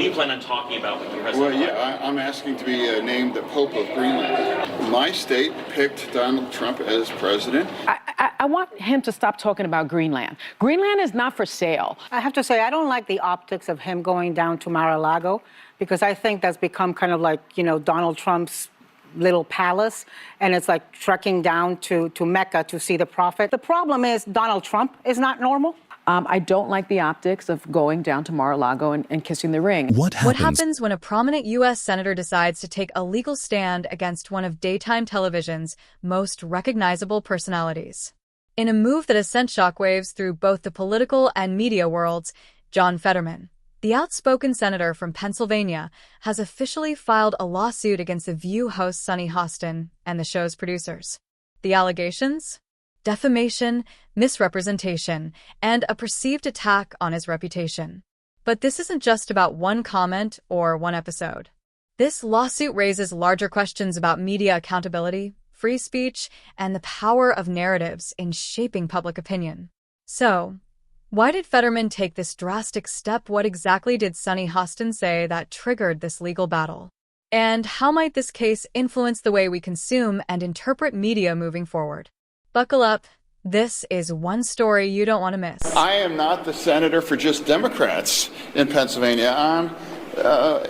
do you plan on talking about with the president? Well, yeah, I'm asking to be named the Pope of Greenland. My state picked Donald Trump as president. I want him to stop talking about Greenland. Greenland is not for sale. I have to say, I don't like the optics of him going down to Mar-a-Lago, because I think that's become kind of like, Donald Trump's little palace, and it's like trekking down to Mecca to see the prophet. The problem is Donald Trump is not normal. I don't like the optics of going down to Mar-a-Lago and kissing the ring. What happens when a prominent U.S. senator decides to take a legal stand against one of daytime television's most recognizable personalities? In a move that has sent shockwaves through both the political and media worlds, John Fetterman, the outspoken senator from Pennsylvania, has officially filed a lawsuit against The View host Sunny Hostin and the show's producers. The allegations? Defamation, misrepresentation, and a perceived attack on his reputation. But this isn't just about one comment or one episode. This lawsuit raises larger questions about media accountability, free speech, and the power of narratives in shaping public opinion. So, why did Fetterman take this drastic step? What exactly did Sunny Hostin say that triggered this legal battle? And how might this case influence the way we consume and interpret media moving forward? Buckle up. This is one story you don't want to miss. I am not the senator for just Democrats in Pennsylvania. I'm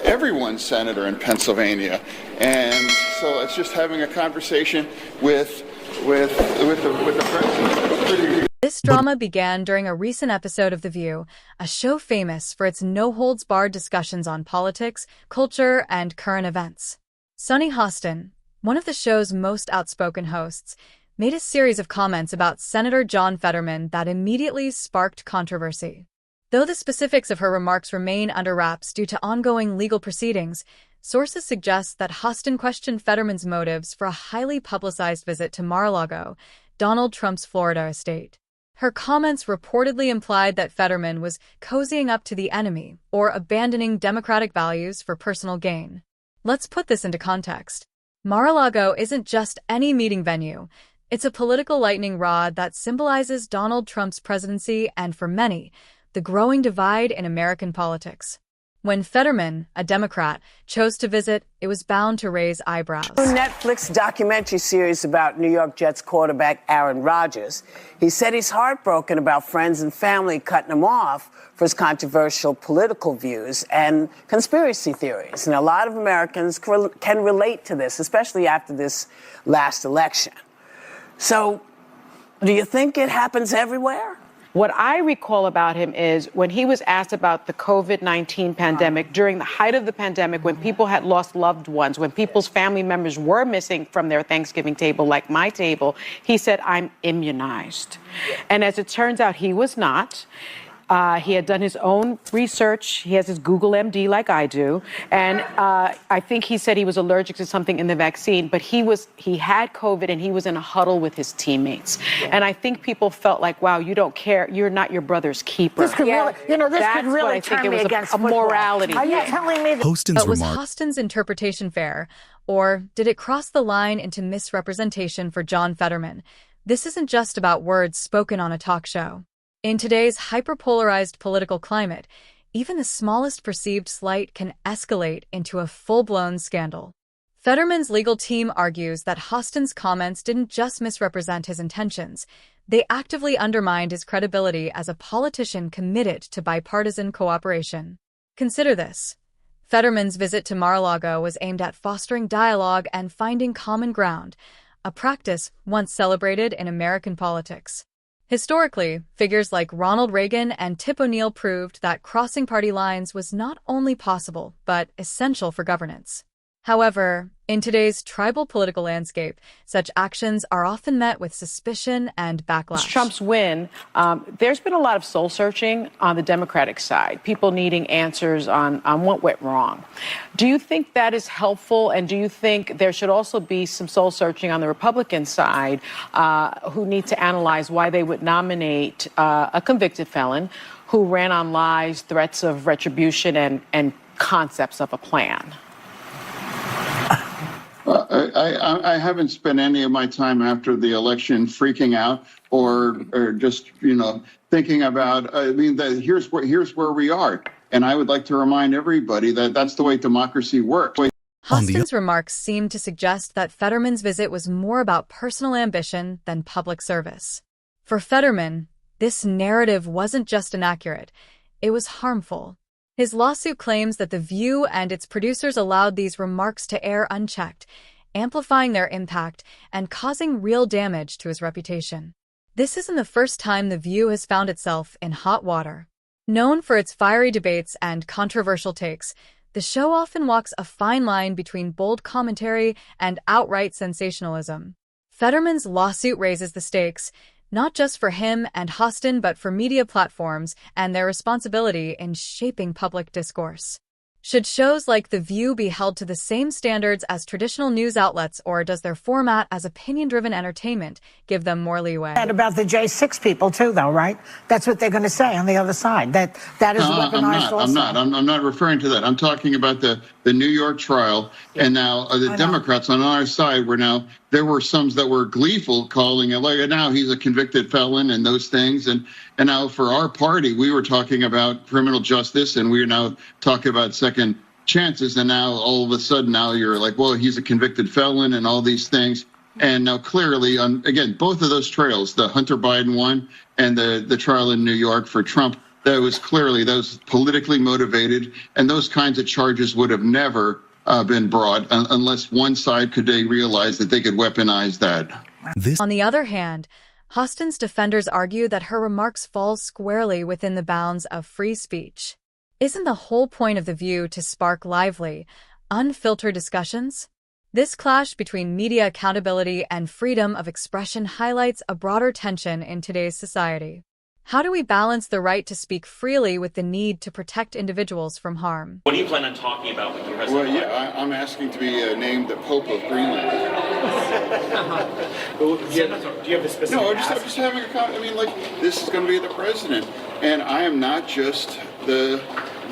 everyone's senator in Pennsylvania. And so it's just having a conversation with the president. This drama began during a recent episode of The View, a show famous for its no-holds-barred discussions on politics, culture, and current events. Sunny Hostin, one of the show's most outspoken hosts, made a series of comments about Senator John Fetterman that immediately sparked controversy. Though the specifics of her remarks remain under wraps due to ongoing legal proceedings, sources suggest that Hostin questioned Fetterman's motives for a highly publicized visit to Mar-a-Lago, Donald Trump's Florida estate. Her comments reportedly implied that Fetterman was cozying up to the enemy or abandoning democratic values for personal gain. Let's put this into context. Mar-a-Lago isn't just any meeting venue. It's a political lightning rod that symbolizes Donald Trump's presidency and, for many, the growing divide in American politics. When Fetterman, a Democrat, chose to visit, it was bound to raise eyebrows. A Netflix documentary series about New York Jets quarterback Aaron Rodgers. He said he's heartbroken about friends and family cutting him off for his controversial political views and conspiracy theories. And a lot of Americans can relate to this, especially after this last election. So, do you think it happens everywhere? What I recall about him is when he was asked about the COVID-19 pandemic, during the height of the pandemic, when people had lost loved ones, when people's family members were missing from their Thanksgiving table, like my table, he said, "I'm immunized." And as it turns out, he was not. He had done his own research. He has his Google MD like I do. And I think he said he was allergic to something in the vaccine, but he had COVID and he was in a huddle with his teammates. And I think people felt like, wow, you don't care. You're not your brother's keeper. This could really, could really turn me against a morality. Are you telling me that? But was Hostin's interpretation fair? Or did it cross the line into misrepresentation for John Fetterman? This isn't just about words spoken on a talk show. In today's hyperpolarized political climate, even the smallest perceived slight can escalate into a full-blown scandal. Fetterman's legal team argues that Hostin's comments didn't just misrepresent his intentions, they actively undermined his credibility as a politician committed to bipartisan cooperation. Consider this. Fetterman's visit to Mar-a-Lago was aimed at fostering dialogue and finding common ground, a practice once celebrated in American politics. Historically, figures like Ronald Reagan and Tip O'Neill proved that crossing party lines was not only possible, but essential for governance. However, in today's tribal political landscape, such actions are often met with suspicion and backlash. Trump's win, there's been a lot of soul-searching on the Democratic side, people needing answers on what went wrong. Do you think that is helpful, and do you think there should also be some soul-searching on the Republican side who need to analyze why they would nominate a convicted felon who ran on lies, threats of retribution, and concepts of a plan? I haven't spent any of my time after the election freaking out or just, thinking about, here's where we are. And I would like to remind everybody that that's the way democracy works. Hostin's remarks seem to suggest that Fetterman's visit was more about personal ambition than public service. For Fetterman, this narrative wasn't just inaccurate, it was harmful. His lawsuit claims that The View and its producers allowed these remarks to air unchecked, amplifying their impact and causing real damage to his reputation. This isn't the first time The View has found itself in hot water. Known for its fiery debates and controversial takes, the show often walks a fine line between bold commentary and outright sensationalism. Fetterman's lawsuit raises the stakes, not just for him and Hostin, but for media platforms and their responsibility in shaping public discourse. Should shows like The View be held to the same standards as traditional news outlets, or does their format as opinion-driven entertainment give them more leeway? And about the J6 people too, though, right? That's what they're going to say on the other side. That is weaponized also. I'm not referring to that. I'm talking about the New York trial, and now the Democrats on our side there were some that were gleeful, calling it like now he's a convicted felon and those things, and now for our party we were talking about criminal justice, and we're now talking about second chances, and now all of a sudden now you're like, well, he's a convicted felon and all these things. And now clearly, again, both of those trials, the Hunter Biden one and the trial in New York for Trump, that was politically motivated, and those kinds of charges would have never been brought unless one side could realize that they could weaponize that. On the other hand, Hostin's defenders argue that her remarks fall squarely within the bounds of free speech. Isn't the whole point of The View to spark lively, unfiltered discussions? This clash between media accountability and freedom of expression highlights a broader tension in today's society. How do we balance the right to speak freely with the need to protect individuals from harm? What do you plan on talking about with your Well, yeah, I'm asking to be named the Pope of Greenland. Senator, do you have a specific No, I'm just having a comment. I mean, like, this is going to be the president, and I am not just the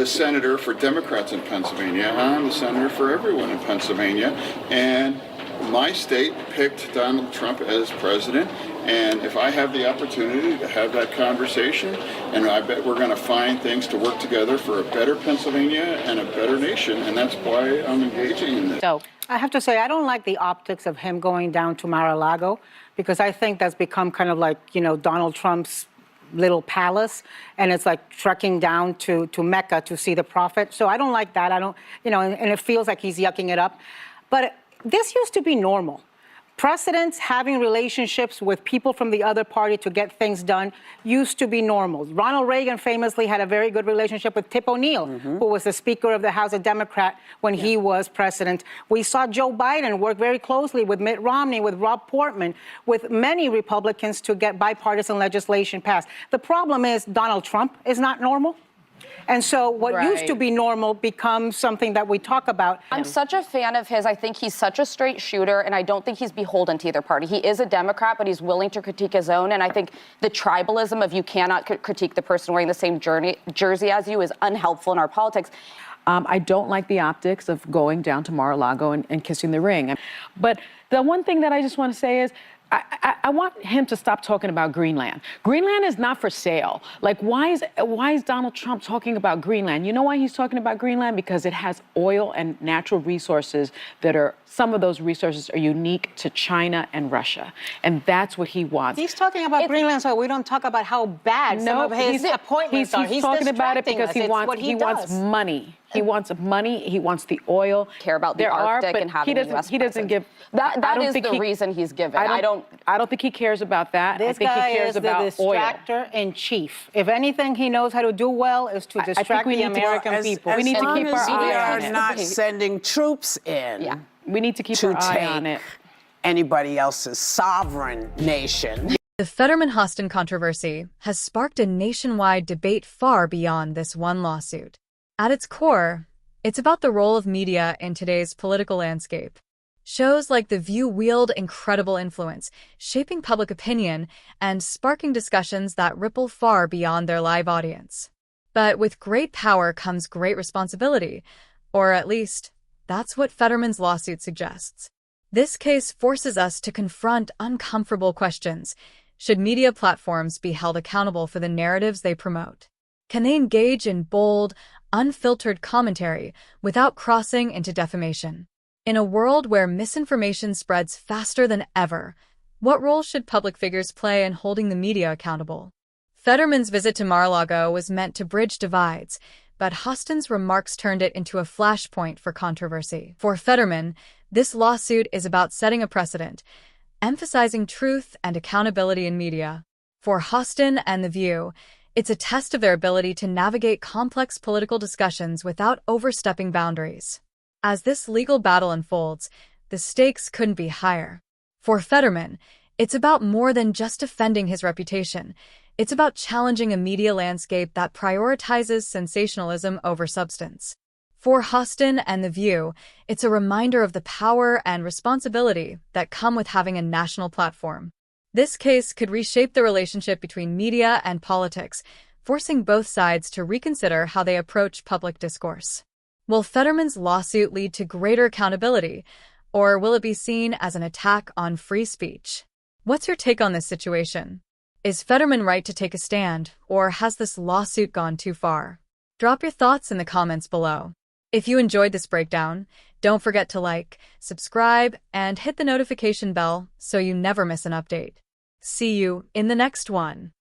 senator for Democrats in Pennsylvania. I'm the senator for everyone in Pennsylvania, and my state picked Donald Trump as president, and if I have the opportunity to have that conversation, and I bet we're going to find things to work together for a better Pennsylvania and a better nation, and that's why I'm engaging in this. So I have to say, I don't like the optics of him going down to Mar-a-Lago, because I think that's become kind of like, Donald Trump's little palace, and it's like trekking down to Mecca to see the prophet. So I don't like that. I don't, and it feels like he's yucking it up. But this used to be normal. Presidents having relationships with people from the other party to get things done used to be normal. Ronald Reagan famously had a very good relationship with Tip O'Neill, who was the Speaker of the House, a Democrat, when he was president. We saw Joe Biden work very closely with Mitt Romney, with Rob Portman, with many Republicans to get bipartisan legislation passed. The problem is Donald Trump is not normal. And so what used to be normal becomes something that we talk about. I'm such a fan of his. I think he's such a straight shooter, and I don't think he's beholden to either party. He is a Democrat, but he's willing to critique his own. And I think the tribalism of you cannot critique the person wearing the same jersey as you is unhelpful in our politics. I don't like the optics of going down to Mar-a-Lago and kissing the ring. But the one thing that I just want to say is, I want him to stop talking about Greenland. Greenland is not for sale. Like, why is Donald Trump talking about Greenland? You know why he's talking about Greenland? Because it has oil and natural resources some of those resources are unique to China and Russia. And that's what he wants. He's talking about Greenland so we don't talk about how bad some of his appointments are. He's talking about it because he wants money. He wants money. He wants the oil. Care about the Arctic and having the U.S. He doesn't give. That is the reason he's given. I don't think he cares about that. This guy is the distractor in chief. If anything he knows how to do well is to distract the American people. We need to keep our eye on it. We are not sending troops in. Yeah. We need to keep our eye on it. Anybody else's sovereign nation. The Fetterman-Hostin controversy has sparked a nationwide debate far beyond this one lawsuit. At its core, it's about the role of media in today's political landscape. Shows like The View wield incredible influence, shaping public opinion and sparking discussions that ripple far beyond their live audience. But with great power comes great responsibility, or at least, that's what Fetterman's lawsuit suggests. This case forces us to confront uncomfortable questions. Should media platforms be held accountable for the narratives they promote? Can they engage in bold, unfiltered commentary without crossing into defamation? In a world where misinformation spreads faster than ever, what role should public figures play in holding the media accountable? Fetterman's visit to Mar-a-Lago was meant to bridge divides, but Hostin's remarks turned it into a flashpoint for controversy. For Fetterman, this lawsuit is about setting a precedent, emphasizing truth and accountability in media. For Hostin and The View, it's a test of their ability to navigate complex political discussions without overstepping boundaries. As this legal battle unfolds, the stakes couldn't be higher. For Fetterman, it's about more than just defending his reputation. It's about challenging a media landscape that prioritizes sensationalism over substance. For Hostin and The View, it's a reminder of the power and responsibility that come with having a national platform. This case could reshape the relationship between media and politics, forcing both sides to reconsider how they approach public discourse. Will Fetterman's lawsuit lead to greater accountability, or will it be seen as an attack on free speech? What's your take on this situation? Is Fetterman right to take a stand, or has this lawsuit gone too far? Drop your thoughts in the comments below. If you enjoyed this breakdown, don't forget to like, subscribe, and hit the notification bell so you never miss an update. See you in the next one.